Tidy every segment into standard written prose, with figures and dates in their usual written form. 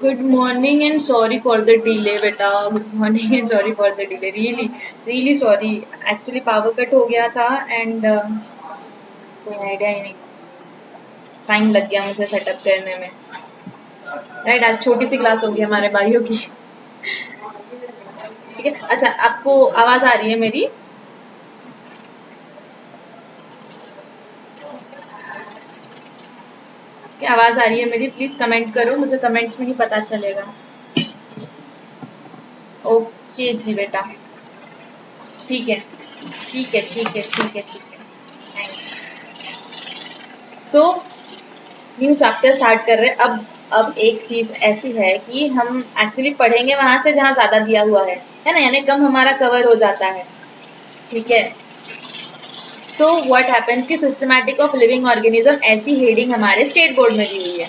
Good morning and sorry for the delay बेटा. Good morning and sorry for the delay. Really sorry. Actually power cut हो गया था and कोई idea ही नहीं. Time लग गया मुझे सेटअप करने में. राइट, आज छोटी सी क्लास होगी हमारे भाइयों की. ठीक है. अच्छा, आपको आवाज आ रही है मेरी? क्या आवाज आ रही है मेरी? प्लीज कमेंट करो, मुझे कमेंट्स में ही पता चलेगा. ओके जी बेटा. ठीक है ठीक है ठीक है ठीक है ठीक है. Thank you. So new chapter start कर रहे हैं. अब एक चीज ऐसी है कि हम एक्चुअली पढ़ेंगे वहां से जहाँ ज्यादा दिया हुआ है ना, यानी कम हमारा कवर हो जाता है. ठीक है. सो व्हाट हैपेंस कि सिस्टमैटिक ऑफ लिविंग ऑर्गेनिज्म, ऐसी हेडिंग हमारे स्टेट बोर्ड में दी हुई है.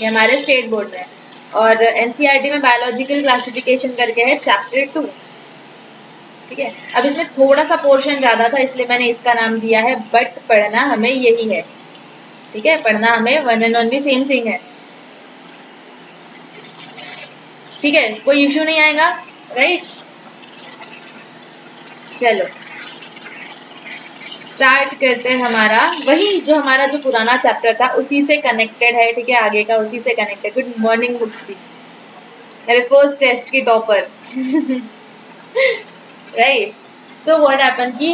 ये हमारे स्टेट बोर्ड में. और एनसीईआरटी में बायोलॉजिकल क्लासिफिकेशन करके है चैप्टर 2. ठीक है. अब इसमें थोड़ा सा पोर्शन ज्यादा था इसलिए मैंने इसका नाम दिया है, बट पढ़ना हमें यही है. ठीक है. पढ़ना हमें one and only same thing है. ठीक है. कोई इश्यू नहीं आएगा. राइट. चलो स्टार्ट करते हैं. हमारा जो पुराना चैप्टर था उसी से कनेक्टेड है. ठीक है. आगे का उसी से कनेक्टेड. गुड मॉर्निंग मुक्ति, मेरे फर्स्ट टेस्ट की topper. Right. So what happen कि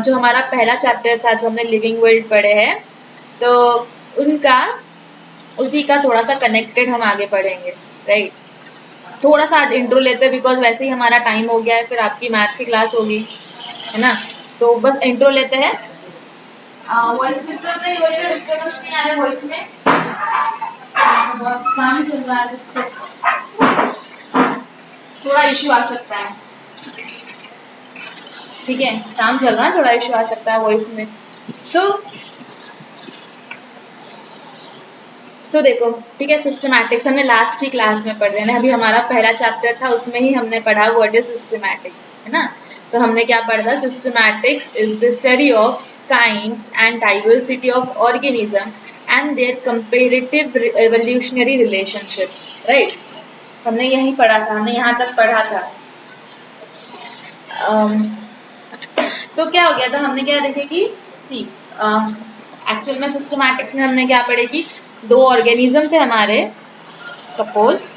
जो हमारा पहला चैप्टर था, जो हमने लिविंग वर्ल्ड पढ़े हैं, तो उनका उसी का थोड़ा सा कनेक्टेड हम आगे पढ़ेंगे. राइट. थोड़ा सा आज इंट्रो लेते हैं बिकॉज वैसे ही हमारा टाइम हो गया है, फिर आपकी मैथ्स की क्लास होगी, है ना. तो बस इंट्रो लेते हैं. वॉइस डिस्टर्ब नहीं, डिस्टर्बेंस नहीं आ रहा वॉइस में. बहुत काम चल रहा है तो थोड़ा इश्यू आ सकता है. ठीक है. काम चल रहा है, थोड़ा इश्यू आ सकता है वॉइस में. सो देखो. ठीक है. सिस्टमैटिक्स हमने लास्ट ही क्लास में पढ़ रहे हैं. अभी हमारा पहला चैप्टर था, उसमें ही हमने पढ़ा व्हाट इज सिस्टमैटिक्स, है ना. तो हमने क्या पढ़ा? Systematics is the study of kinds and diversity of organism and their comparative evolutionary relationship. Right. हमने यही पढ़ा था, हमने यहाँ तक पढ़ा था. तो क्या हो गया था, हमने क्या देखे कि सी एक्चुअल में सिस्टमैटिक्स में हमने क्या पढ़े कि दो ऑर्गेनिज्म थे हमारे. सपोज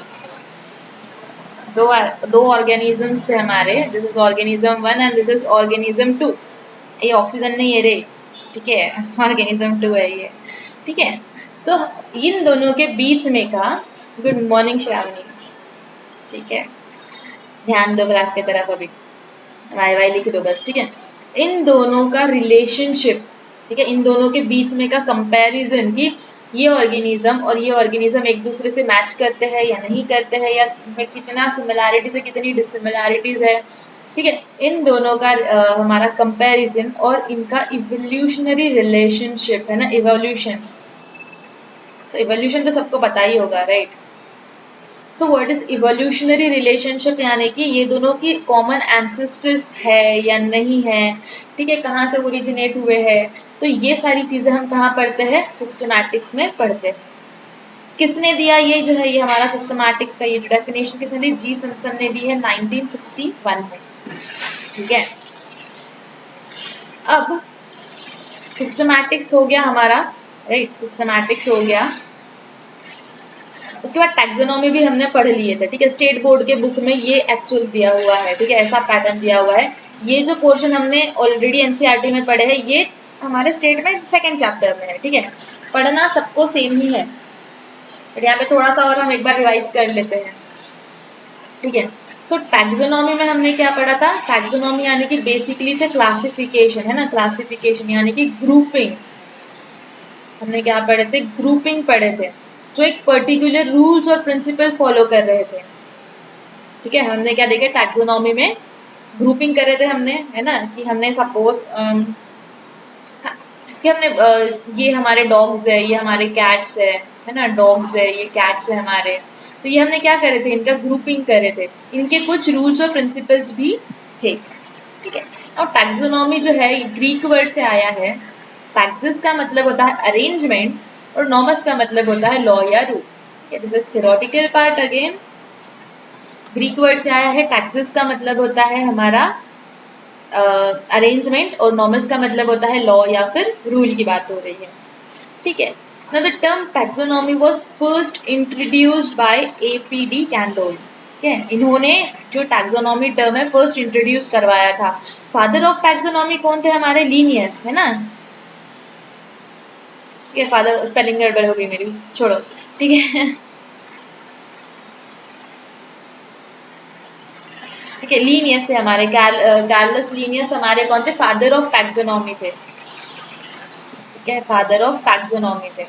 दो ऑर्गेनिजम्स थे हमारे. This is organism 1 and this is organism 2. ये ऑक्सीजन नहीं है रे. ठीक है. ऑर्गेनिज्म 2 है ये. ठीक है. सो इन दोनों के बीच में का, गुड मॉर्निंग श्रावणी. ठीक है. ध्यान दो क्लास की तरफ. अभी वाई वाई लिख दो बस. ठीक है. इन दोनों का रिलेशनशिप, ठीक है, इन दोनों के बीच में का कंपैरिजन कि ये ऑर्गेनिज्म और ये ऑर्गेनिज्म एक दूसरे से मैच करते हैं या नहीं करते हैं, या में कितना सिमिलैरिटीज है, कितनी डिसिमिलैरिटीज है. ठीक है. इन दोनों का हमारा कंपैरिजन और इनका इवोल्यूशनरी रिलेशनशिप है ना. इवोल्यूशन, इवोल्यूशन तो सबको पता ही होगा. Right. So what is evolutionary relationship, यानी कि ये दोनों की कॉमन एंसेस्टर्स है या नहीं है. ठीक है. कहाँ से ओरिजिनेट हुए हैं. तो ये सारी चीजें हम कहाँ पढ़ते हैं? सिस्टमैटिक्स में पढ़ते हैं. किसने दिया ये जो है, ये हमारा सिस्टमैटिक्स का ये जो डेफिनेशन किसने दी? जी सिम्पसन ने दी है 1961 में. ठीक है. अब सिस्टमैटिक्स हो गया हमारा. राइट. सिस्टमैटिक्स हो गया. उसके बाद टैक्सोनॉमी भी हमने पढ़ लिए थे. ठीक है. स्टेट बोर्ड के बुक में ये एक्चुअल दिया हुआ है. ठीक है. ऐसा पैटर्न दिया हुआ है. ये जो पोर्शन हमने ऑलरेडी एनसीईआरटी में पढ़े हैं, ये हमारे स्टेट में सेकंड चैप्टर में है. ठीक है. पढ़ना सबको सेम ही है, बट यहाँ पे थोड़ा सा और हम एक बार रिवाइज कर लेते हैं. ठीक है. सो टैक्सोनॉमी में हमने क्या पढ़ा था? टैक्सोनॉमी यानी कि बेसिकली थे क्लासिफिकेशन, है ना. क्लासिफिकेशन यानी कि ग्रुपिंग. हमने क्या पढ़े थे? ग्रुपिंग पढ़े थे, जो एक पर्टिकुलर रूल्स और प्रिंसिपल फॉलो कर रहे थे. ठीक है. हमने क्या देखे? टैक्सोनॉमी में ग्रुपिंग कर रहे थे हमने, है ना. कि हमने सपोज कि हमने ये हमारे डॉग्स है, ये हमारे कैट्स है ना. डॉग्स है, ये कैट्स है हमारे. तो ये हमने क्या करे थे? इनका ग्रुपिंग करे थे. इनके कुछ रूल्स और प्रिंसिपल्स भी थे. ठीक है. और टैक्सोनॉमी जो है ग्रीक वर्ड से आया है. टैक्सेस का मतलब होता है अरेंजमेंट और नॉमस का मतलब होता है लॉ या rule. This is theoretical part again. Greek word से आया है, टैक्सेस का मतलब होता है हमारा अरेंजमेंट और नॉमस का मतलब होता है लॉ या फिर रूल की बात हो रही है, ठीक है। Now the term taxonomy was first introduced by A.P.D. Candolle, ठीक है। इन्होंने जो टैक्सोनॉमी टर्म है फर्स्ट इंट्रोड्यूस करवाया था। फादर ऑफ टैक्सोनॉमी कौन थे हमारे? लीनियस, है ना, ठीक है। फादर स्पेलिंग गड़बड़ हो गई मेरी, छोड़ो, ठीक है। ठीक है, लीनियस थे हमारे, कार्लस लीनियस हमारे कौन थे? फादर ऑफ टैक्सोनॉमी थे, ठीक है, फादर ऑफ टैक्सोनॉमी थे,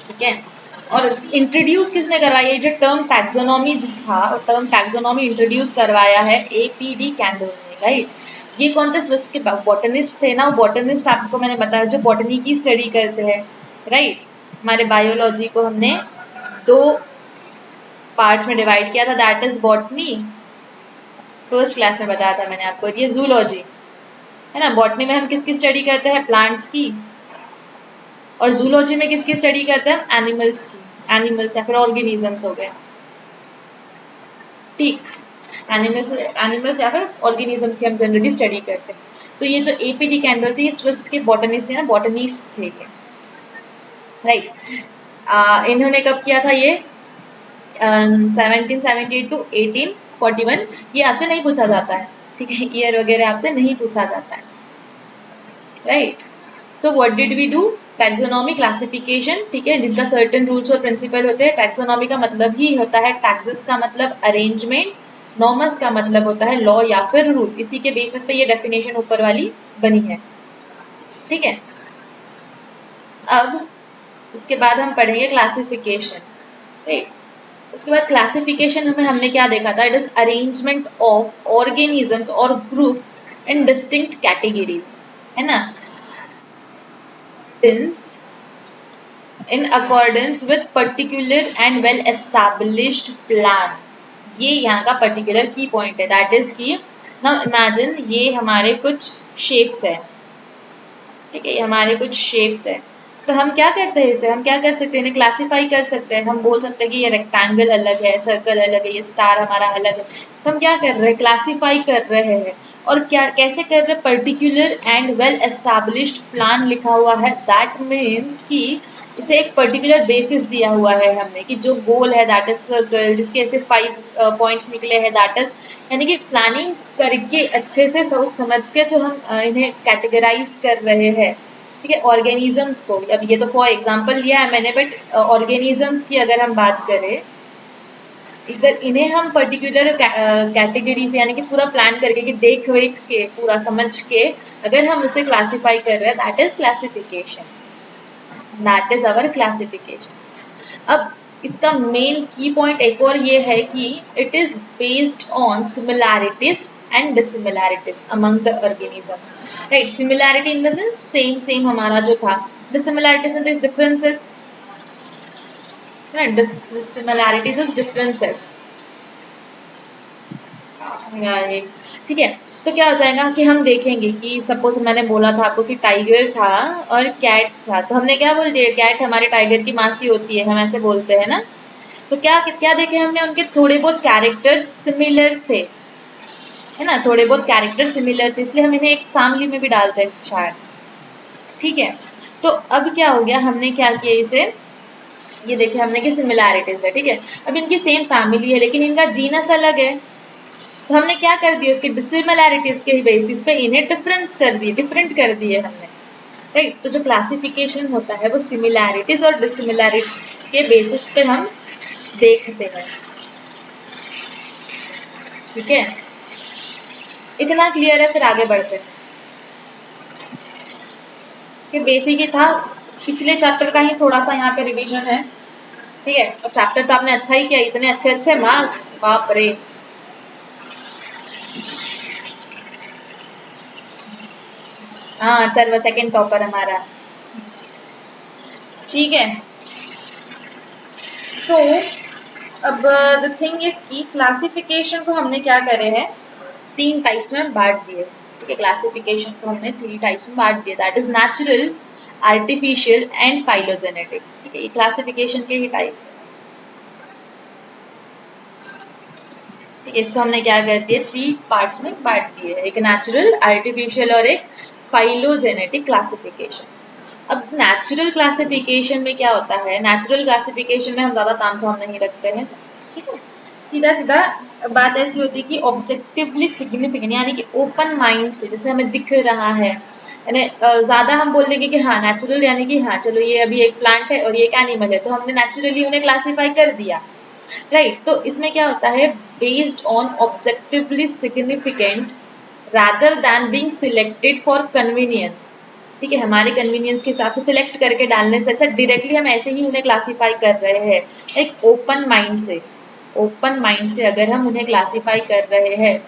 ठीक है। और इंट्रोड्यूस किसने करवाया? ये जो टर्म टैक्सोनॉमी था, टर्म टैक्सोनॉमी इंट्रोड्यूस करवाया है A.P.D. कैंडोल ने, राइट। ये कौन थे? स्विस के बॉटनिस्ट थे ना। बॉटनिस्ट आपको मैंने बताया जो बॉटनी की स्टडी करते हैं, राइट। हमारे बायोलॉजी को हमने दो पार्ट्स में डिवाइड किया था, that is botany, first class में बताया था मैंने आपको, ये जूलॉजी, है ना। बॉटनी में हम किसकी स्टडी करते हैं? प्लांट्स की। और जूलॉजी में किसकी स्टडी करते हैं? एनिमल्स की, एनिमल्स या फिर ऑर्गेनिजम्स हो गए, ठीक। एनिमल्स एनिमल्स या फिर ऑर्गेनिजम्स की हम जनरली स्टडी करते हैं। तो ये जो A.P.D. कैंडोल थे, स्विस के बॉटनिस्ट थे ना, बॉटनिस्ट थे ये, राइट। इन्होंने कब किया था ये? 1778 टू 1841। ये आपसे नहीं पूछा जाता है, ठीक है, ईयर वगैरह आपसे नहीं पूछा जाता है, right. So what did we do? Taxonomy classification, ठीक है, जिनका सर्टेन रूल्स और प्रिंसिपल होते हैं। टैक्सोनॉमी का मतलब ही होता है, टैक्सेस का मतलब अरेंजमेंट, नॉमस का मतलब होता है लॉ या फिर रूल। इसी के बेसिस पे ये डेफिनेशन ऊपर वाली बनी है, ठीक है। अब इसके बाद हम पढ़ेंगे क्लासिफिकेशन, ठीक। उसके बाद क्लासिफिकेशन में हमने क्या देखा था? It is arrangement of organisms और ग्रुप इन डिस्टिंक्ट कैटेगरीज, है ना, in accordance with particular and well established plan। ये यहाँ का पर्टिकुलर की पॉइंट है, दैट इज की नाउ इमेजिन ये हमारे कुछ शेप्स है, ठीक है, ये हमारे कुछ शेप्स है। तो हम क्या करते हैं, इसे हम क्या कर सकते हैं? इन्हें क्लासीफाई कर सकते हैं। हम बोल सकते हैं कि ये रेक्टेंगल अलग है, सर्कल अलग है, ये स्टार हमारा अलग है। तो हम क्या कर रहे हैं? क्लासीफाई कर रहे हैं। और क्या कैसे कर रहे हैं? Particular and well established plan लिखा हुआ है, दैट मीन्स कि इसे एक पर्टिकुलर बेसिस दिया हुआ है हमने, कि जो गोल है दैट इज सर्कल, जिसके ऐसे 5 पॉइंट्स निकले हैं, दैट इज, यानी कि प्लानिंग करके अच्छे से सोच समझ के जो हम इन्हें कैटेगराइज कर रहे हैं, ठीक है, ऑर्गेनिजम्स को। अब ये तो फॉर एग्जांपल लिया है मैंने, बट ऑर्गेनिजम्स की अगर हम बात करें, अगर इन्हें हम पर्टिकुलर कैटेगरी से, यानी कि पूरा प्लान करके, कि देख वेख के पूरा समझ के अगर हम इसे क्लासीफाई कर रहे हैं, that is classification, that is our classification. अब इसका मेन की पॉइंट एक और ये है कि it is based on similarities and dissimilarities among the organism, right. Similarity in the sense same same हमारा जो था, dissimilarities in the differences, dissimilarities is differences, ठीक है। तो क्या हो जाएगा कि हम देखेंगे कि सपोज मैंने बोला था आपको कि टाइगर था और कैट था, तो हमने क्या बोल दिया? कैट हमारे टाइगर की मासी होती है, हम ऐसे बोलते हैं ना। तो क्या क्या देखे हमने? उनके थोड़े बहुत कैरेक्टर्स सिमिलर थे, है ना, थोड़े बहुत कैरेक्टर सिमिलर थे, इसलिए हम इन्हें एक फैमिली में भी डालते हैं शायद, ठीक है। तो अब क्या हो गया? हमने क्या किया इसे, ये देखे हमने कि सिमिलैरिटीज है, ठीक है। अब इनकी सेम फैमिली है लेकिन इनका जीनस अलग है, तो हमने क्या कर दिया? उसके डिसिमिलैरिटीज के बेसिस पे इन्हें डिफरेंस कर दिए, डिफरेंट कर दिए हमने, राइट। तो जो क्लासिफिकेशन होता है वो सिमिलैरिटीज और डिसिमिलैरिटीज के बेसिस पे हम देखते हैं, ठीक है। इतना क्लियर है? फिर आगे बढ़ते हैं, कि बेसिक ही था, पिछले चैप्टर का ही थोड़ा सा यहाँ पे रिवीजन है, ठीक है। और चैप्टर तो आपने अच्छा ही किया, इतने अच्छे अच्छे मार्क्स, बाप रे। हाँ, सर्व सेकंड टॉपर हमारा, ठीक है। सो अब द थिंग इज की क्लासिफिकेशन को हमने क्या करे हैं, 3 टाइप्स में बांट दिए, ठीक है, क्लासिफिकेशन को हमने 3 टाइप्स में बांट दिया, that is natural, artificial and phylogenetic. ठीक है, ये क्लासिफिकेशन के ही टाइप। ठीक है, इसको हमने क्या कर दिया, 3 पार्ट्स में बांट दिए, एक नेचुरल, आर्टिफिशियल और एक फाइलोजेनेटिक क्लासिफिकेशन। अब नेचुरल क्लासिफिकेशन में क्या होता है, नेचुरल क्लासिफिकेशन में हम ज़्यादा तामझाम नहीं रखते हैं। ठीक है, सीधा सीधा बात ऐसी होती है कि ऑब्जेक्टिवली सिग्निफिकेंट, यानी कि ओपन माइंड से, जैसे हमें दिख रहा है, यानी ज़्यादा हम बोल देंगे कि हाँ नेचुरल, यानी कि हाँ चलो ये अभी एक प्लांट है और ये एक एनिमल है, तो हमने नेचुरली उन्हें क्लासीफाई कर दिया, राइट। तो इसमें क्या होता है, based on objectively significant rather than being selected for convenience। ठीक है, हमारे कन्वीनियंस के हिसाब से सिलेक्ट करके डालने से अच्छा डायरेक्टली हम ऐसे ही उन्हें क्लासीफाई कर रहे हैं, एक ओपन माइंड से, ओपन माइंड से अगर हम उन्हें क्लासीफाई कर रहे हैं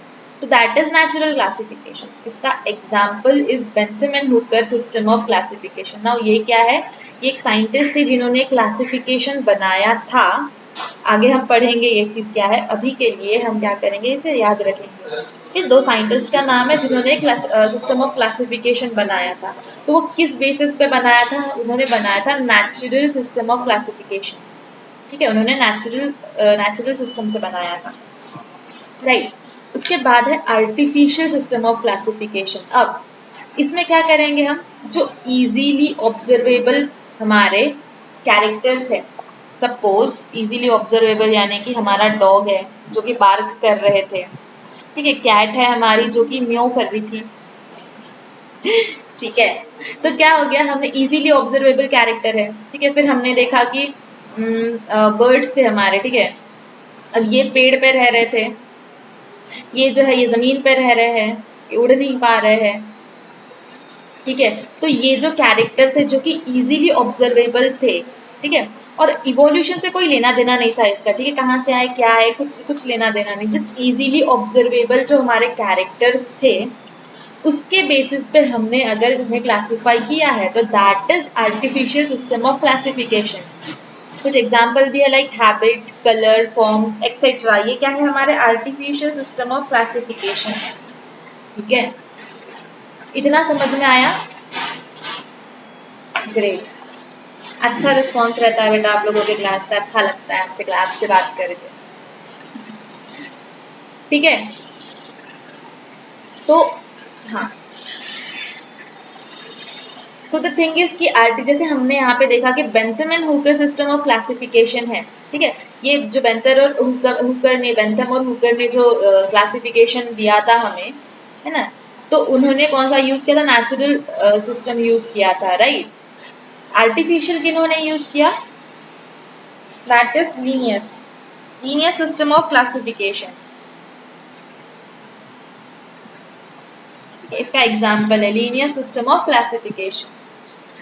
तो दैट इज नेचुरल क्लासिफिकेशन। इसका example is Bentham and Hooker system of classification. Now ये क्या है, ये एक साइंटिस्ट थे जिन्होंने क्लासिफिकेशन बनाया था, आगे हम पढ़ेंगे ये चीज़ क्या है, अभी के लिए हम क्या करेंगे, इसे याद रखेंगे। ये 2 साइंटिस्ट का नाम है जिन्होंने सिस्टम ऑफ क्लासिफिकेशन बनाया था। तो वो किस बेसिस पे बनाया था, उन्होंने बनाया था नेचुरल सिस्टम ऑफ क्लासिफिकेशन। ठीक है, उन्होंने नेचुरल सिस्टम से बनाया था, राइट। उसके बाद है आर्टिफिशियल सिस्टम ऑफ क्लासिफिकेशन। अब इसमें क्या करेंगे हम, जो इजीली ऑब्जर्वेबल हमारे कैरेक्टर्स है, सपोज इजीली ऑब्जर्वेबल यानी कि हमारा डॉग है जो कि बार्क कर रहे थे, ठीक है, कैट है हमारी जो कि म्याऊ कर रही थी, ठीक है। तो क्या हो गया, हमने इजीली ऑब्जर्वेबल कैरेक्टर है, ठीक है। फिर हमने देखा कि बर्ड्स थे हमारे, ठीक है, अब ये पेड़ पे रह रहे थे, ये जो है ये जमीन पे रह रहे हैं, ये उड़ नहीं पा रहे हैं, ठीक है। तो ये जो कैरेक्टर्स है जो कि इजीली ऑब्जर्वेबल थे, ठीक है, और इवोल्यूशन से कोई लेना देना नहीं था इसका, ठीक है, कहाँ से आए क्या है कुछ लेना देना नहीं, जस्ट इजीली ऑब्जर्वेबल जो हमारे कैरेक्टर्स थे उसके बेसिस पे हमने अगर उन्हें क्लासीफाई किया है तो that is artificial system of classification. कुछ एग्जाम्पल दिया like habit, colour, forms etcetera, ये क्या है, हमारे आर्टिफिशियल सिस्टम ऑफ क्लासिफिकेशन है। ठीक है, इतना समझ में आया, ग्रेट। अच्छा रिस्पॉन्स रहता है बेटा आप लोगों के क्लास का, अच्छा लगता है आपसे क्लास से बात करके, ठीक है। तो हाँ, सो द थिंग इज कि आरटी, जैसे हमने यहाँ पे देखा कि Bentham and Hooker system of classification है, ठीक है। ये जो बेंथर और हुकर ने, बेंथम और हुकर ने जो क्लासिफिकेशन दिया था हमें, है ना, तो उन्होंने कौन सा यूज किया था, नेचुरल सिस्टम यूज किया था, राइट। आर्टिफिशियल किन्होंने यूज किया, that is Linnaeus system of classification. इसका एग्जाम्पल है linear system of classification,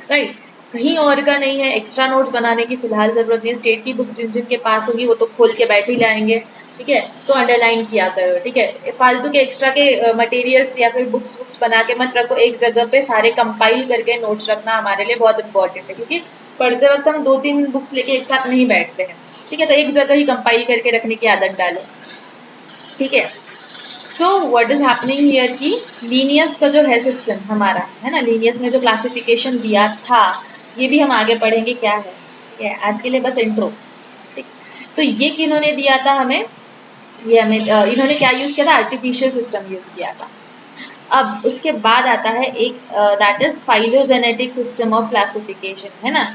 right. कहीं और का नहीं है, एक्स्ट्रा नोट्स बनाने की फिलहाल जरूरत नहीं है, स्टेट की बुक्स जिन जिन के पास होगी वो तो खोल के बैठ ही जाएंगे, ठीक है, तो अंडरलाइन किया करो, ठीक है। फालतू के एक्स्ट्रा के मटेरियल्स या फिर बुक्स बना के मत रखो, एक जगह पे सारे कंपाइल करके नोट्स रखना हमारे लिए बहुत इंपॉर्टेंट है, क्योंकि पढ़ते वक्त हम 2-3 बुक्स लेके एक साथ नहीं बैठते हैं, ठीक है, तो एक जगह ही कंपाइल करके रखने की आदत डालो, ठीक है। So what is happening here कि लीनियस का जो है सिस्टम हमारा, है ना, लीनियस ने जो क्लासिफिकेशन दिया था, ये भी हम आगे पढ़ेंगे क्या है, ठीक है, आज के लिए बस इंट्रो, ठीक। तो ये किन्होंने दिया था हमें, ये हमें इन्होंने क्या यूज किया था, आर्टिफिशियल सिस्टम यूज किया था। अब उसके बाद आता है एक that is phylogenetic system of classification, है ना।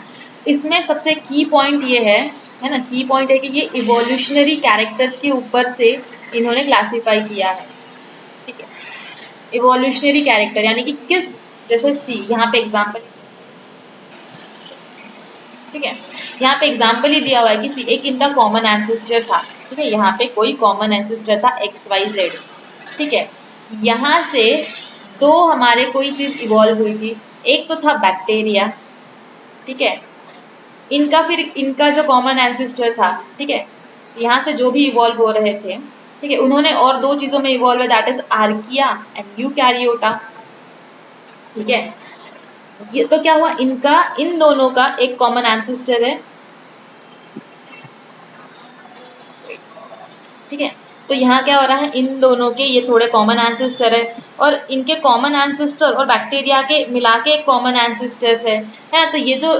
इसमें सबसे की पॉइंट ये है ना, की पॉइंट है कि ये इवोल्यूशनरी कैरेक्टर्स के ऊपर से इन्होंने क्लासीफाई किया है, ठीक है। इवोल्यूशनरी कैरेक्टर यानी कि किस, जैसे सी यहाँ पे एग्जाम्पल, ठीक है, यहाँ पे एग्जाम्पल ही दिया हुआ है कि सी एक इनका कॉमन एंसेस्टर था, ठीक है, यहाँ पे कोई कॉमन एंसेस्टर था XYZ, ठीक है। यहाँ से 2 हमारे कोई चीज इवॉल्व हुई थी, एक तो था बैक्टीरिया, ठीक है, इनका फिर इनका जो कॉमन एंसेस्टर था, ठीक है, यहाँ से जो भी इवॉल्व हो रहे थे, ठीक है, उन्होंने और 2 चीजों में इवॉल्व है, that is archaea and Eukaryota, ठीक है। ये तो क्या हुआ, इनका इन दोनों का एक कॉमन एंसेस्टर है, ठीक है। तो यहाँ क्या हो रहा है, इन दोनों के ये थोड़े कॉमन एंसेस्टर है और इनके कॉमन एंसेस्टर और बैक्टीरिया के मिला के एक कॉमन एंसेस्टर्स है। तो ये जो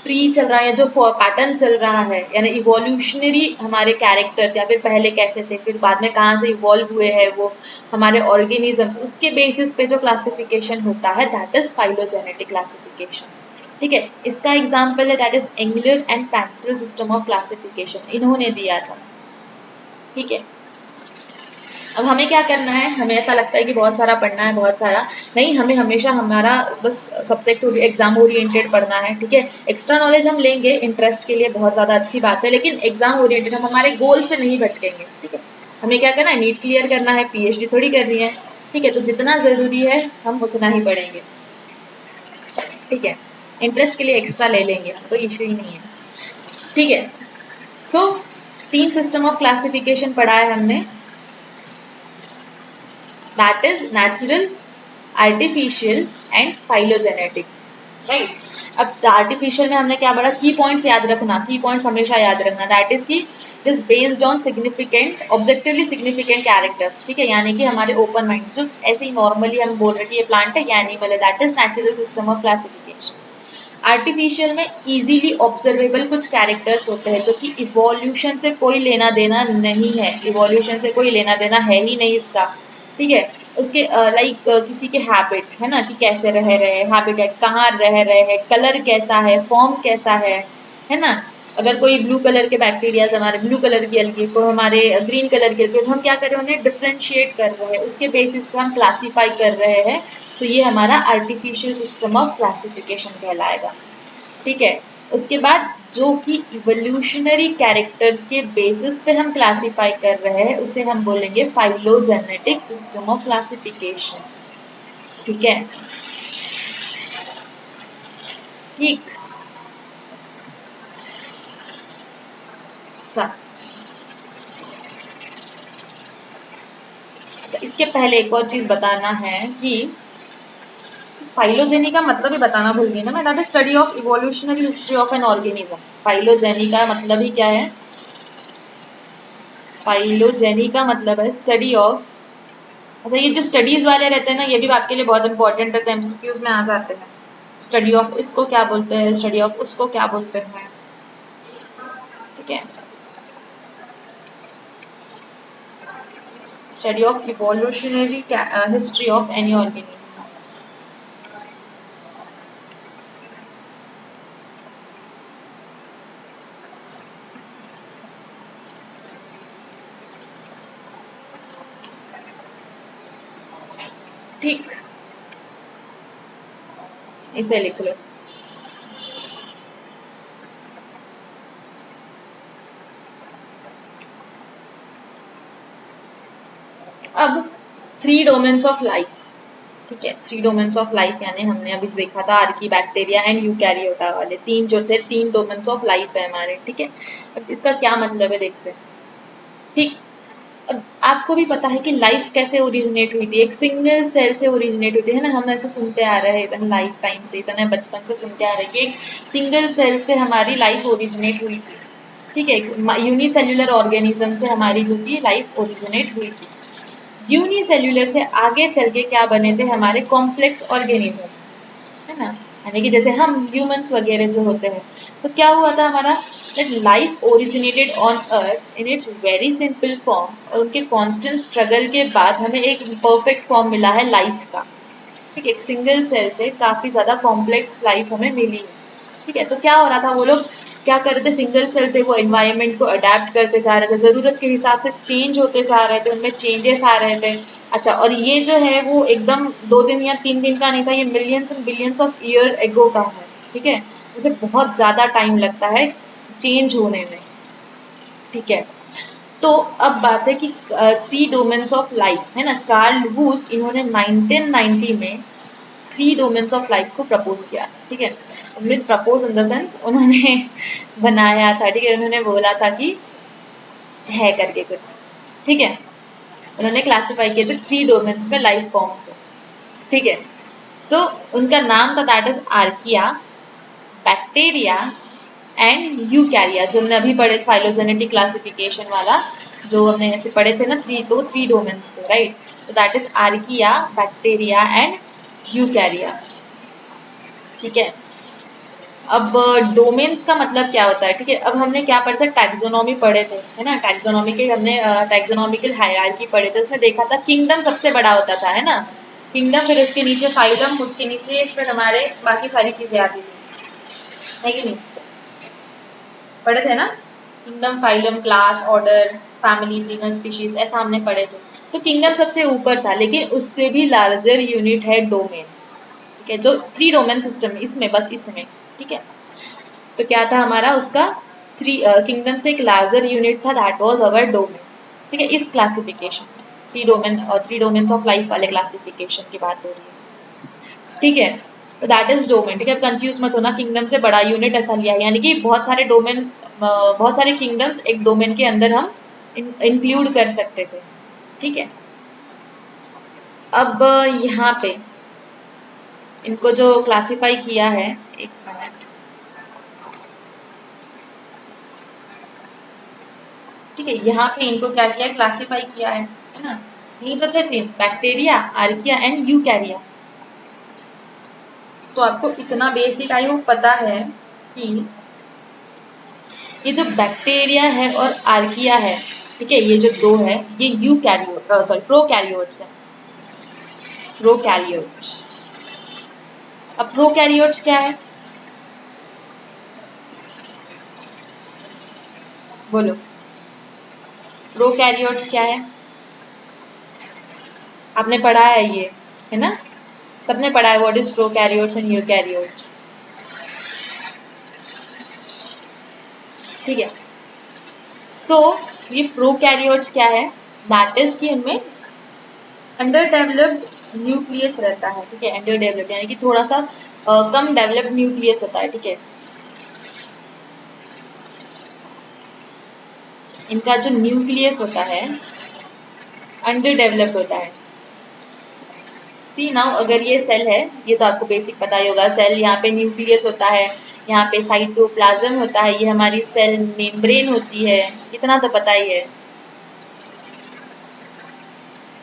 ट्री चल रहा है, जो पैटर्न चल रहा है, यानी इवोल्यूशनरी हमारे कैरेक्टर्स या फिर पहले कैसे थे, फिर बाद में कहाँ से इवॉल्व हुए हैं वो हमारे ऑर्गेनिजम्स, उसके बेसिस पे जो क्लासिफिकेशन होता है दैट इज फाइलोजेनेटिक क्लासिफिकेशन। ठीक है, इसका एग्जाम्पल है that is Engler and Prantl system of classification, इन्होंने दिया था। ठीक है, अब हमें क्या करना है, हमें ऐसा लगता है कि बहुत सारा पढ़ना है, बहुत सारा नहीं, हमें हमेशा हमारा बस सब्जेक्ट एग्जाम ओरिएंटेड पढ़ना है। ठीक है, एक्स्ट्रा नॉलेज हम लेंगे इंटरेस्ट के लिए, बहुत ज़्यादा अच्छी बात है, लेकिन एग्जाम ओरिएंटेड हम हमारे गोल से नहीं भटकेंगे। ठीक है, हमें क्या करना है, नीट क्लियर करना है, पीएचडी थोड़ी करनी है। ठीक है, तो जितना ज़रूरी है हम उतना ही पढ़ेंगे। ठीक है, इंटरेस्ट के लिए एक्स्ट्रा ले लेंगे, कोई इशू ही नहीं है। ठीक है, सो 3 सिस्टम ऑफ क्लासिफिकेशन पढ़ा है हमने, that is natural, artificial and phylogenetic, right? अब आर्टिफिशियल में हमने क्या पढ़ा, की पॉइंट्स याद रखना, की पॉइंट्स हमेशा याद रखना, दैट इज की it is based on significant, objectively significant characters. ठीक है, यानी कि हमारे ओपन माइंड जो ऐसे ही नॉर्मली हम बोल रहे हैं कि ये प्लांट है या एनिमल है, that is natural system of classification. Artificial में इजीली ऑब्जर्वेबल कुछ कैरेक्टर्स होते हैं जो कि इवोल्यूशन से कोई लेना देना नहीं है, इवोल्यूशन से कोई लेना देना है ही नहीं इसका। ठीक है, उसके लाइक किसी के हैबिट है ना, कि कैसे रह रहे हैं, हैबिटेट कहाँ रह रहे हैं, कलर कैसा है, फॉर्म कैसा है ना। अगर कोई ब्लू कलर के बैक्टीरियाज हमारे ब्लू कलर की अलगी, कोई हमारे ग्रीन कलर के अलगी, तो हम क्या कर रहे हैं, उन्हें डिफ्रेंशिएट कर रहे हैं, उसके बेसिस पे हम क्लासीफाई कर रहे हैं। तो ये हमारा आर्टिफिशियल सिस्टम ऑफ क्लासिफिकेशन कहलाएगा। ठीक है, उसके बाद जो कि इवोल्यूशनरी कैरेक्टर्स के बेसिस पे हम क्लासिफाई कर रहे हैं उसे हम बोलेंगे फाइलोजेनेटिक सिस्टम ऑफ क्लासिफिकेशन। ठीक है, ठीक। अच्छा, इसके पहले एक और चीज बताना है कि फाइलोजेनी का मतलब ही बताना भूल गई ना मैं, that is study of evolutionary history of an organism. Phylogeny का मतलब ही क्या है, फाइलोजेनी का मतलब है स्टडी ऑफ, अच्छा ये जो स्टडीज वाले रहते हैं ना, ये भी आपके लिए बहुत इंपॉर्टेंट रहते हैं, एमसीक्यूज में आ जाते हैं। स्टडी ऑफ इसको क्या बोलते हैं, स्टडी ऑफ उसको क्या बोलते हैं। ठीक है, study of evolutionary history of any organism. ठीक, इसे लिख लो। अब 3 डोमेन्स ऑफ लाइफ। ठीक है, 3 डोमेन्स ऑफ लाइफ यानी हमने अभी देखा था आर्की, बैक्टीरिया एंड यूकैरियोटा वाले 3 जो थे, 3 डोमेन्स ऑफ लाइफ है हमारे। ठीक है, अब इसका क्या मतलब है देखते हैं। ठीक, अब आपको भी पता है कि लाइफ कैसे ओरिजिनेट हुई थी, एक सिंगल सेल से ओरिजिनेट हुई थी, है ना। हम ऐसे सुनते आ रहे हैं इतने लाइफ टाइम से, इतने बचपन से सुनते आ रहे हैं कि एक सिंगल सेल से हमारी लाइफ ओरिजिनेट हुई थी। ठीक है, यूनिसेल्युलर ऑर्गेनिज्म से हमारी जो थी लाइफ ओरिजिनेट हुई थी। यूनिसेल्युलर से आगे चल के क्या बने थे हमारे कॉम्प्लेक्स ऑर्गेनिज्म, है ना। यानी कि जैसे हम ह्यूमंस वगैरह जो होते हैं, तो क्या हुआ था हमारा, that life originated on earth in its very simple form, और उनके constant struggle के बाद हमें एक perfect form मिला है लाइफ का। ठीक है, एक सिंगल सेल से काफी ज्यादा कॉम्प्लेक्स लाइफ हमें मिली है। ठीक है, तो क्या हो रहा था, वो लोग क्या कर रहे थे, सिंगल सेल थे, वो एनवायरनमेंट को अडेप्ट करते जा रहे थे, जरूरत के हिसाब से चेंज होते जा रहे थे, उनमें चेंजेस आ रहे थे। अच्छा, और ये जो है वो एकदम 2 दिन या 3 दिन का नहीं था, ये millions and billions of year ago का है। ठीक है, उसे बहुत ज्यादा टाइम लगता है चेंज होने में। ठीक है, तो अब बात है कि 3 डोमेन्स ऑफ लाइफ, है ना। कार्ल वूज इन्होंने 1990 में 3 डोमेन्स ऑफ लाइफ को प्रपोज किया। ठीक है, mean propose in the sense उन्होंने बनाया था। ठीक है, उन्होंने बोला था कि है करके कुछ। ठीक है, उन्होंने क्लासिफाई किए थे 3 डोमेन्स में लाइफ फॉर्म्स को। ठीक है, सो उनका नाम था that is archaea, bacteria and यूकैरिया, जो हमने अभी पढ़े फाइलोजेनेटिक क्लासिफिकेशन वाला, जो हमने ऐसे पढ़े थे ना थ्री डोमेन्स थे, राइट। तो that is archaea, bacteria and यूकैरिया, ठीक है। अब डोमेन्स का मतलब क्या होता है, ठीक है। अब हमने क्या पढ़ा था, टैक्सोनॉमी पढ़े थे, है ना। टैक्सोनॉमी के हमने टैक्सोनॉमिकल हायरार्की पढ़े थे, उसमें देखा था किंगडम सबसे बड़ा होता था, है ना। किंगडम, फिर उसके नीचे फाइलम, उसके नीचे फिर हमारे बाकी सारी चीजें आती थी, है कि नहीं, पढ़े थे ना। Kingdom, phylum, class, order, family, genus, species, ऐसा हमने पढ़े थे। तो किंगडम सबसे ऊपर था, लेकिन उससे भी लार्जर यूनिट है डोमेन, ठीक है, जो थ्री डोमेन सिस्टम इसमें, बस इसमें, ठीक है। तो क्या था हमारा उसका थ्री किंगडम से एक लार्जर यूनिट था, दैट वाज अवर डोमेन, ठीक है। इस क्लासिफिकेशन में थ्री डोमेन्स ऑफ लाइफ वाले क्लासिफिकेशन की बात हो रही है, ठीक है। तो दैट इज डोमेन, ठीक है। कंफ्यूज मत होना, किंगडम से बड़ा यूनिट ऐसा लिया है, यानी कि बहुत सारे डोमेन, बहुत सारे किंगडम्स एक डोमेन के अंदर हम इंक्लूड कर सकते थे, ठीक है। अब यहाँ पे इनको जो क्लासिफाई किया है, एक मिनट, ठीक है, यहाँ पे इनको क्या किया है, क्लासिफाई किया है ना। यही तो थे तीन, बैक्टीरिया, आर्किया एंड यूकैरिया। तो आपको इतना बेसिक आई होप पता है कि ये जो बैक्टीरिया है और आर्किया है, ठीक है, ये जो दो है, ये यूकैरियोट, सॉरी, प्रोकैरियोट्स है, प्रोकैरियोट्स। अब प्रोकैरियोट्स क्या है, बोलो, प्रोकैरियोट्स क्या है। आपने पढ़ा है ये, है ना, सबने पढ़ा है, what is prokaryotes and eukaryotes, ठीक है। सो ये प्रोकैरियोट्स क्या है, दैट इज कि इनमें अंडर डेवलप्ड न्यूक्लियस रहता है, ठीक है। अंडर डेवलप्ड यानी कि थोड़ा सा कम डेवलप्ड न्यूक्लियस होता है, ठीक है। इनका जो न्यूक्लियस होता है अंडर डेवलप्ड होता है। सी नाउ, अगर ये सेल है, ये तो आपको बेसिक पता ही होगा, सेल, यहाँ पे न्यूक्लियस होता है, यहाँ पे साइटोप्लाज्म होता है, ये हमारी सेल मेम्ब्रेन होती है, इतना तो पता ही है।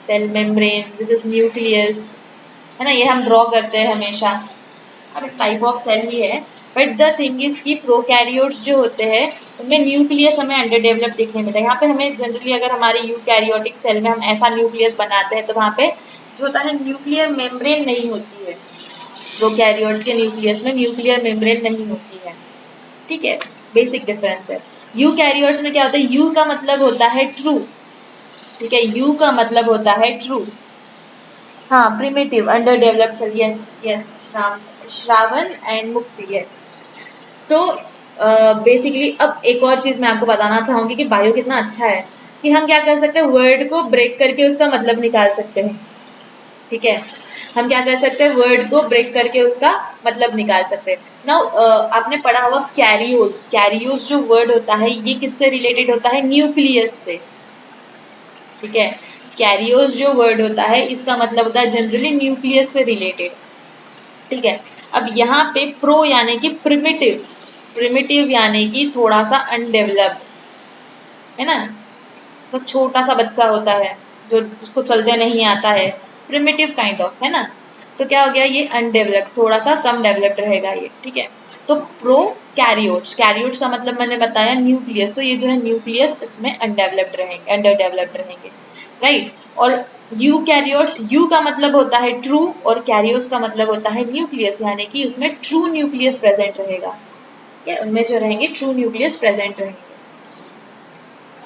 Cell membrane, this is nucleus, है ना, ये हम ड्रॉ करते हैं हमेशा, अब टाइप ऑफ सेल ही है। बट द थिंग इज कि प्रोकैरियोट्स जो होते हैं उनमें न्यूक्लियस हमें अंडर डेवलप दिखने मिलता है। यहाँ पे हमें जनरली, अगर हमारे यूकैरियोटिक सेल में हम ऐसा न्यूक्लियस बनाते हैं, तो वहाँ पे जो होता है न्यूक्लियर मेम्ब्रेन नहीं होती है, प्रोकैरियोट्स के न्यूक्लियस में न्यूक्लियर मेम्ब्रेन नहीं होती है, ठीक है। बेसिक डिफरेंस है। यूकैरियोट्स में क्या होता है, यू का मतलब होता है ट्रू, ठीक है, यू का मतलब होता है ट्रू, हाँ, primitive, under developed cell, yes yes, Shravan and Mukti, yes. So basically अब एक और चीज मैं आपको बताना चाहूंगी कि बायो कितना अच्छा है, कि हम क्या कर सकते हैं, वर्ड को ब्रेक करके उसका मतलब निकाल सकते हैं, ठीक है। हम क्या कर सकते हैं, वर्ड को ब्रेक करके उसका मतलब निकाल सकते हैं। नाउ आपने पढ़ा होगा कैरियोस, कैरियोस जो वर्ड होता है ये किससे रिलेटेड होता है, न्यूक्लियस से, ठीक है। कैरियोस जो वर्ड होता है इसका मतलब होता है जनरली न्यूक्लियस से रिलेटेड, ठीक है। अब यहाँ पे प्रो यानी कि प्रिमिटिव, प्रिमिटिव यानी कि थोड़ा सा अनडेवलप्ड, है ना, तो छोटा सा बच्चा होता है जो जिसको चलते नहीं आता है, प्रिमिटिव काइंड ऑफ, है ना। तो क्या हो गया, ये अनडेवलप्ड, थोड़ा सा कम डेवलप्ड रहेगा ये, ठीक है। तो प्रो कैरियोट्स, कैरियोट्स का मतलब मैंने बताया न्यूक्लियस, तो ये जो है न्यूक्लियस इसमें अनडेवलप्ड रहेंगे, अंडर डेवलप्ड रहेंगे, राइट। और यू कैरियोट्स, यू का मतलब होता है ट्रू और कैरियोट्स का मतलब होता है न्यूक्लियस, यानी कि उसमें ट्रू न्यूक्लियस प्रेजेंट रहेगा, ठीक है, उनमें जो रहेंगे ट्रू न्यूक्लियस प्रेजेंट रहेंगे,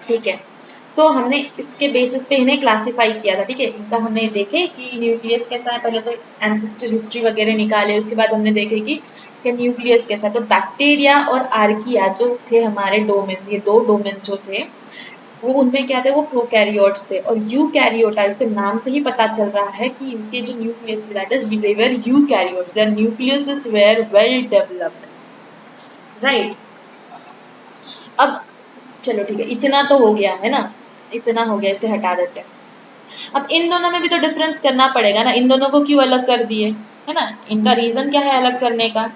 ठीक है। सो हमने इसके बेसिस पे इन्हें क्लासिफाई किया था, ठीक है। इनका हमने देखे कि न्यूक्लियस कैसा है, पहले तो एंसेस्टर हिस्ट्री वगैरह निकाले, उसके बाद हमने देखे कि न्यूक्लियस कैसा है। तो बैक्टीरिया और आर्किया जो थे हमारे डोमेन, ये दो डोमेन जो थे वो उनमें क्या थे, वो प्रोकैरियोट्स थे। और यूकैरियोटा, इसके नाम से ही पता चल रहा है कि इनके जो न्यूक्लियस थे that is they were eukaryotes, their nucleus were well developed, right. अब चलो ठीक है, इतना तो हो गया है ना, इतना हो गया, इसे हटा देते हैं। अब इन दोनों में भी तो डिफरेंस करना पड़ेगा ना, इन दोनों को क्यों अलग कर दिए, है ना, इनका रीजन क्या है अलग करने का।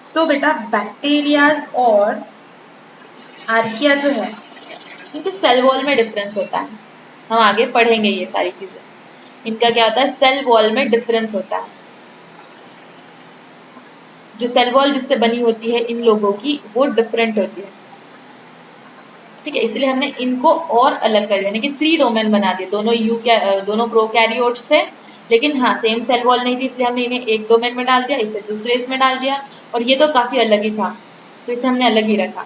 सो बेटा बैक्टीरियाज और आर्किया जो है इनके सेल वॉल में डिफरेंस होता है, हम आगे पढ़ेंगे ये सारी चीजें। इनका क्या होता है, सेल वॉल में डिफरेंस होता है। जो सेल वॉल जिससे बनी होती है इन लोगों की वो डिफरेंट होती है, ठीक है। इसलिए हमने इनको और अलग कर दिया, यानी कि 3 डोमेन बना दिए। दोनों प्रोकैरियोट्स थे, लेकिन हाँ सेम सेल वॉल नहीं थी, इसलिए हमने इन्हें एक डोमेन में डाल दिया, इसे दूसरे इसमें डाल दिया। और ये तो काफी अलग ही था, तो इसे हमने अलग ही रखा,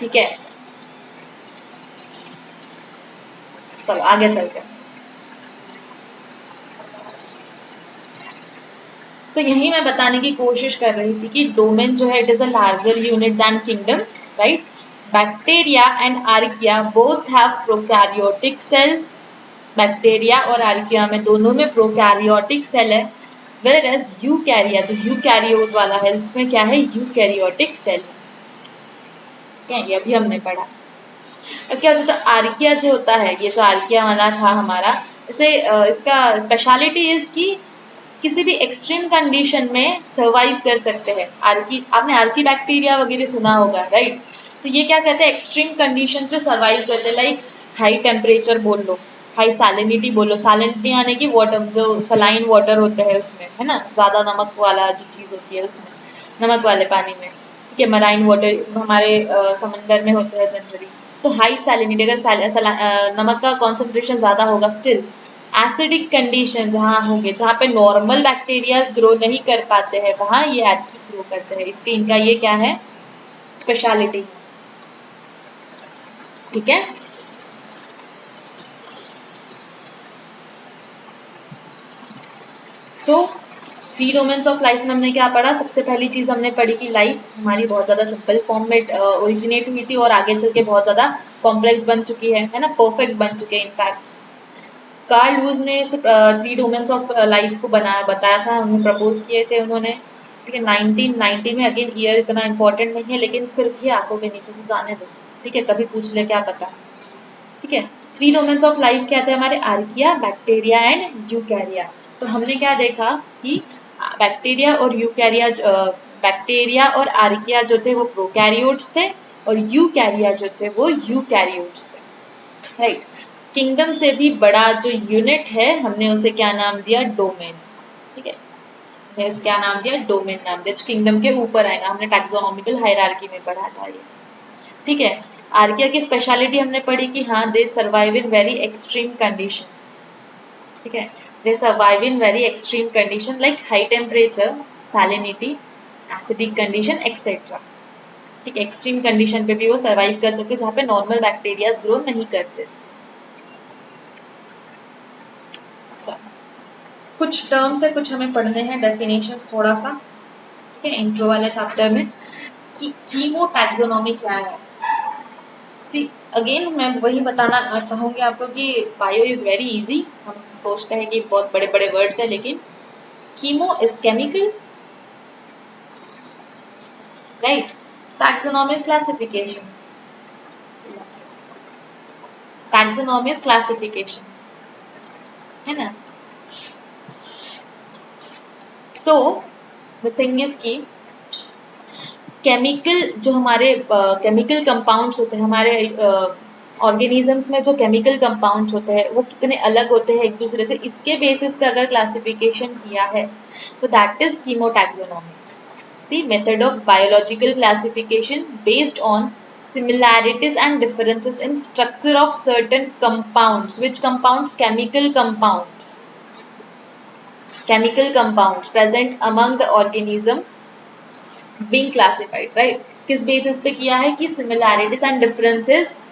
ठीक है। चलो आगे चलते हैं। सो यही मैं बताने की कोशिश कर रही थी कि डोमेन जो है it is a larger unit than kingdom, right. Bacteria and archaea both have prokaryotic cells. Bacteria और आर्किया में दोनों में प्रोकैरियोटिक सेल है, वेयर एज यूकैरिया जो यूकैरियोट वाला है इसमें क्या है, यूकैरियोटिक सेल, क्या ये अभी हमने पढ़ा। अब क्या होता है, आर्किया जो होता है, ये जो आर्किया वाला था हमारा, इसे इसका स्पेशलिटी इज कि किसी भी एक्सट्रीम कंडीशन में सर्वाइव कर सकते हैं। आर्की, आपने आर्की बैक्टीरिया वगैरह सुना होगा, राइट। तो ये क्या कहते हैं, एक्सट्रीम कंडीशन पे सर्वाइव करते हैं, लाइक हाई टेम्परेचर बोल लो, हाई सैलिनिटी बोलो। सैलिनिटी यानी कि वाटर जो सलाइन वाटर होता है उसमें, है ना, ज़्यादा नमक वाला जो चीज़ होती है उसमें, नमक वाले पानी में, ठीक है। मराइन वाटर हमारे समंदर में होता है जनरली। तो हाई सैलिनिटी, अगर नमक का कॉन्सेंट्रेशन ज़्यादा होगा, स्टिल एसिडिक कंडीशन जहाँ होंगे, जहाँ पे नॉर्मल बैक्टीरियाज ग्रो नहीं कर पाते हैं, वहाँ ये एल्की ग्रो करते हैं। इसके इनका ये क्या है, स्पेशलिटी, ठीक है। सो 3 डोमेन्स ऑफ लाइफ में हमने क्या पढ़ा, सबसे पहली चीज हमने पढ़ी कि लाइफ हमारी बहुत ज्यादा सिंपल फॉर्म में ओरिजिनेट हुई थी और आगे चल के बहुत ज्यादा कॉम्प्लेक्स बन चुकी है ना, परफेक्ट बन चुके हैं। इनफैक्ट कार्ल लूज ने 3 डोमेन्स ऑफ लाइफ को बताया था, उन्होंने प्रपोज किए थे उन्होंने, ठीक है, 1990 में। अगेन ईयर इतना इंपॉर्टेंट नहीं है, लेकिन फिर भी आंखों के नीचे से जाने दो, ठीक है, कभी पूछ ले क्या पता, ठीक है। 3 डोमेन्स ऑफ लाइफ क्या थे हमारे, आर्किया, बैक्टीरिया एंड यूकैरिया। तो हमने क्या देखा कि बैक्टीरिया और आर्किया जो थे वो प्रोकैरियोट्स थे, और यूकैरिया जो थे वो यूकैरियोट्स थे, राइट। किंगडम से भी बड़ा जो यूनिट है हमने उसे क्या नाम दिया, डोमेन, ठीक है। हमने उसे क्या नाम दिया, डोमेन नाम दिया, जो किंगडम के ऊपर आएगा। हमने टैक्सोनॉमिकल हायरार्की में पढ़ा था ये, ठीक है। आर्किया की स्पेशलिटी हमने पढ़ी कि हाँ दे survive in very extreme condition, ठीक है। दे survive in very extreme condition like high temperature, salinity, acidic condition etcetera, ठीक है। एक्सट्रीम कंडीशन पे भी वो सर्वाइव कर सकते, जहाँ पे नॉर्मल बैक्टीरियाज ग्रो नहीं करते। अच्छा, कुछ टर्म्स है, कुछ हमें पढ़ने हैं, डेफिनेशंस थोड़ा सा, ठीक है, इंट्रो वाले चैप्टर में, कि कीमोटैक्सोनॉमी क्या है। सी अगेन मैं वही बताना चाहूंगी आपको कि बायो इज वेरी इजी। हम सोचते हैं कि बहुत बड़े बड़े वर्ड्स है, लेकिन chemo is chemical, right. Taxonomy is classification, taxonomy is classification, है ना। सो द थिंग इज की केमिकल जो हमारे केमिकल कंपाउंड्स होते हैं, हमारे ऑर्गेनिजम्स में जो केमिकल कंपाउंड्स होते हैं वो कितने अलग होते हैं एक दूसरे से, इसके बेसिस पे अगर क्लासिफिकेशन किया है तो दैट इज कीमोटैक्सोनॉमी। सी method of biological classification based on similarities and differences in structure of certain compounds. Which compounds? Chemical compounds present among the organism being classified, right। किस बेसिस पे किया है कि similarities and differences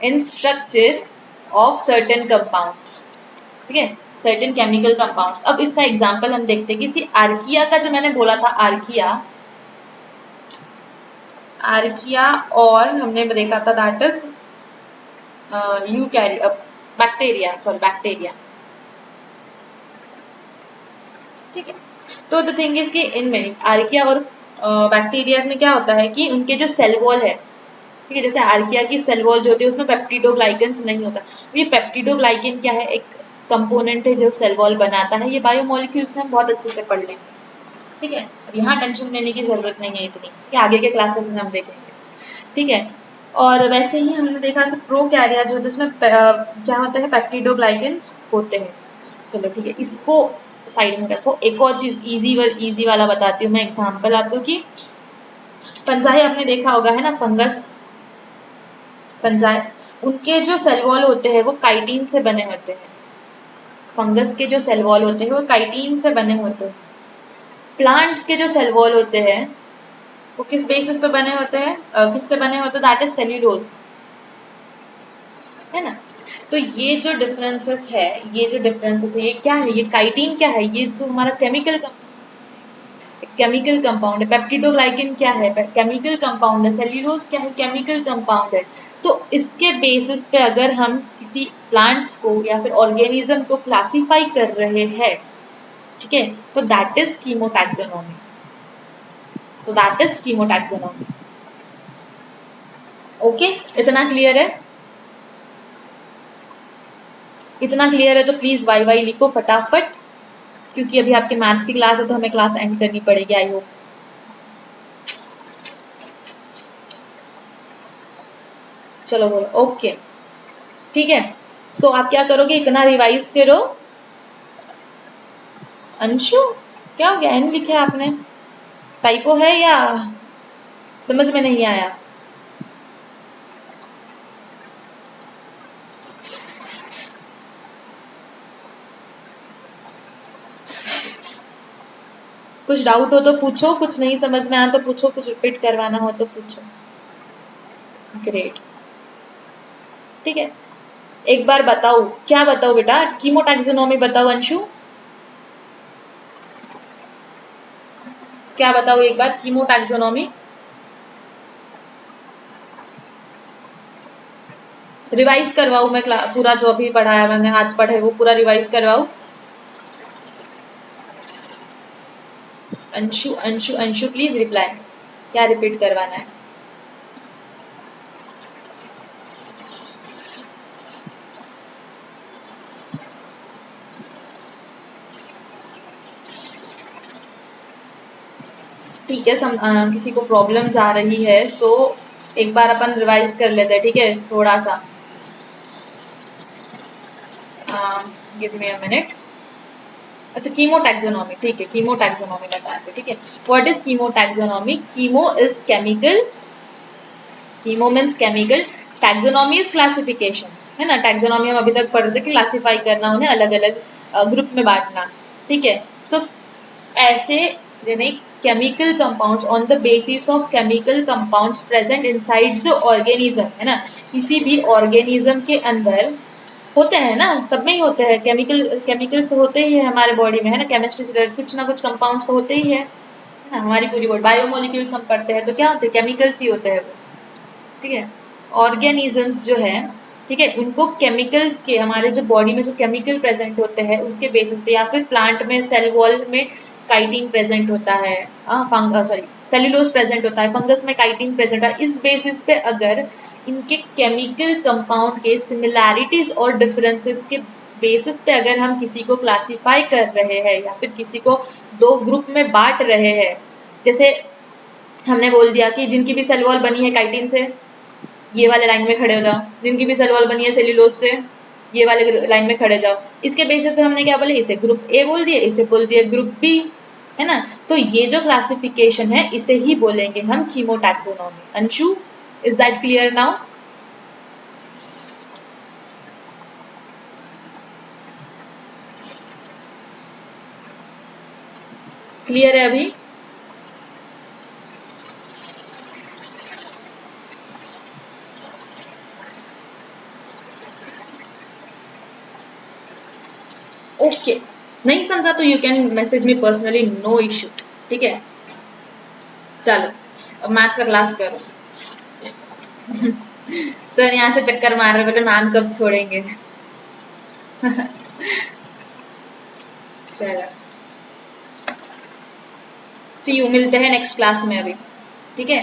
in structure of certain compounds, ठीक है, certain chemical compounds। अब इसका example हम देखते हैं, किसी आर्किया का जो मैंने बोला था, आर्किया और हमने देखा था दैट इज बैक्टीरिया, ठीक है। तो द थिंग इज कि इनमें आर्किया और बैक्टीरियाज में क्या होता है कि उनके जो सेल वॉल है, ठीक है, जैसे आर्किया की सेल वॉल जो होती है उसमें पेप्टिडोग्लाइकन्स नहीं होता। ये पेप्टिडोग्लाइकन क्या है, एक कंपोनेंट है जो सेल वॉल बनाता है। ये बायोमोलिक्यूल्स में हम बहुत अच्छे से पढ़ लेंगे, ठीक है। अब यहाँ टेंशन लेने की जरूरत नहीं है इतनी, कि आगे के क्लासेस में हम देखेंगे, ठीक है। और वैसे ही हमने देखा कि प्रोकैरिया जो होता है उसमें क्या होता है, पेप्टिडोग्लाइकेंस होते हैं। चलो ठीक है, इसको साइड में रखो। एक और चीज इजी वाला बताती हूँ मैं एग्जांपल आपको कि फंजाई आपने देखा होगा है ना, फंगस, फंजाई, उनके जो सेल वॉल होते हैं वो काइटिन से बने होते हैं। फंगस के जो सेल वॉल होते हैं वो काइटिन से बने होते हैं। प्लांट्स के जो सेल वॉल होते हैं वो किस बेसिस पे बने होते हैं, किससे बने होते हैं, दैट इज सेल्यूलोज, है ना। तो ये जो डिफरेंसेस है, ये क्या है, ये काइटिन क्या है, ये जो हमारा केमिकल कंपाउंड है। पेप्टिडोग्लाइकेन क्या है, केमिकल कंपाउंड है। सेल्यूलोज क्या है, केमिकल कंपाउंड है। तो इसके बेसिस पे अगर हम किसी प्लांट्स को या फिर ऑर्गेनिज्म को क्लासिफाई कर रहे हैं, ठीक है, तो that is कीमोटैक्सोनॉमी। So that is कीमोटैक्सोनॉमी। Okay, इतना क्लियर है? इतना क्लियर है तो प्लीज वाई वाई लिखो फटाफट, क्योंकि अभी आपके मैथ्स की क्लास है तो हमें क्लास एंड करनी पड़ेगी, आई होप। चलो बोलो ओके, ठीक है। सो आप क्या करोगे, इतना रिवाइज करो। अंशु, क्या हो गया, एन लिखे आपने, टाइपो है या समझ में नहीं आया? कुछ डाउट हो तो पूछो, कुछ नहीं समझ में आया तो पूछो, कुछ रिपीट करवाना हो तो पूछो। ग्रेट, ठीक है। एक बार बताओ, क्या बताओ बेटा, कीमोटैक्सोनॉमी बताओ अंशु, क्या बताओ एक बार, कीमोटैक्सोनॉमी। रिवाइज करवाऊँ मैं पूरा जो भी पढ़ाया मैंने आज पढ़े वो पूरा रिवाइज करवाऊँ? अंशु अंशु अंशु प्लीज रिप्लाई, क्या रिपीट करवाना है? ठीक है, किसी को प्रॉब्लम्स आ रही है सो एक बार अपन रिवाइज कर लेते हैं, ठीक है, थोड़ा सा। Give me a minute. अच्छा, कीमोटैक्सोनॉमी, ठीक है, कीमोटैक्सोनॉमी बताते हैं, ठीक है। What is कीमोटैक्सोनॉमी? Chemo is chemical, chemo means chemical, taxonomy is classification, है ना। टैक्सोनॉमी हम अभी तक पढ़ रहे थे कि क्लासिफाई करना, उन्हें अलग अलग ग्रुप में बांटना, ठीक है। सो ऐसे यानी chemical compounds on the basis of chemical compounds present inside the organism, है ना। किसी भी ऑर्गेनिज्म के अंदर होते हैं ना, सब में ही होते हैं, केमिकल्स होते ही है हमारे बॉडी में, है ना। केमिस्ट्री से कुछ ना कुछ कंपाउंड्स तो होते ही है ना। हमारी पूरी बॉडी बायोमोलिक्यूल्स हम पढ़ते हैं तो क्या होते हैं, केमिकल्स ही होते हैं वो, ठीक है। ऑर्गेनिजम्स जो है, ठीक है, उनको केमिकल्स के, हमारे जो बॉडी में जो केमिकल प्रेजेंट होते हैं उसके बेसिस पे, या फिर प्लांट में सेल वॉल में काइटिन प्रेजेंट होता है, सॉरी सेल्यूलोज प्रेजेंट होता है, फंगस में काइटिन प्रेजेंट है, इस बेसिस पे अगर इनके केमिकल कंपाउंड के सिमिलैरिटीज और डिफरेंसेस के बेसिस पे अगर हम किसी को क्लासिफाई कर रहे हैं या फिर किसी को दो ग्रुप में बांट रहे हैं, जैसे हमने बोल दिया कि जिनकी भी सेल वॉल बनी है काइटिन से, ये वाले लाइन में खड़े हो जाओ, जिनकी भी सेल वॉल बनी है सेल्यूलोज से, ये वाले लाइन में खड़े जाओ। इसके बेसिस पे हमने क्या बोले, इसे ग्रुप ए बोल दिए, इसे बोल दिए ग्रुप बी, है ना। तो ये जो क्लासिफिकेशन है इसे ही बोलेंगे हम chemotaxonomy. Anshu, is that clear now? Clear है अभी? ओके, नहीं समझा तो you can message me personally, no issue, ठीक है। चलो अब मैथ्स का क्लास करो। सर यहाँ से चक्कर मार रहे, बोले मैम कब छोड़ेंगे। चलो, सी यू, मिलते हैं नेक्स्ट क्लास में अभी, ठीक है।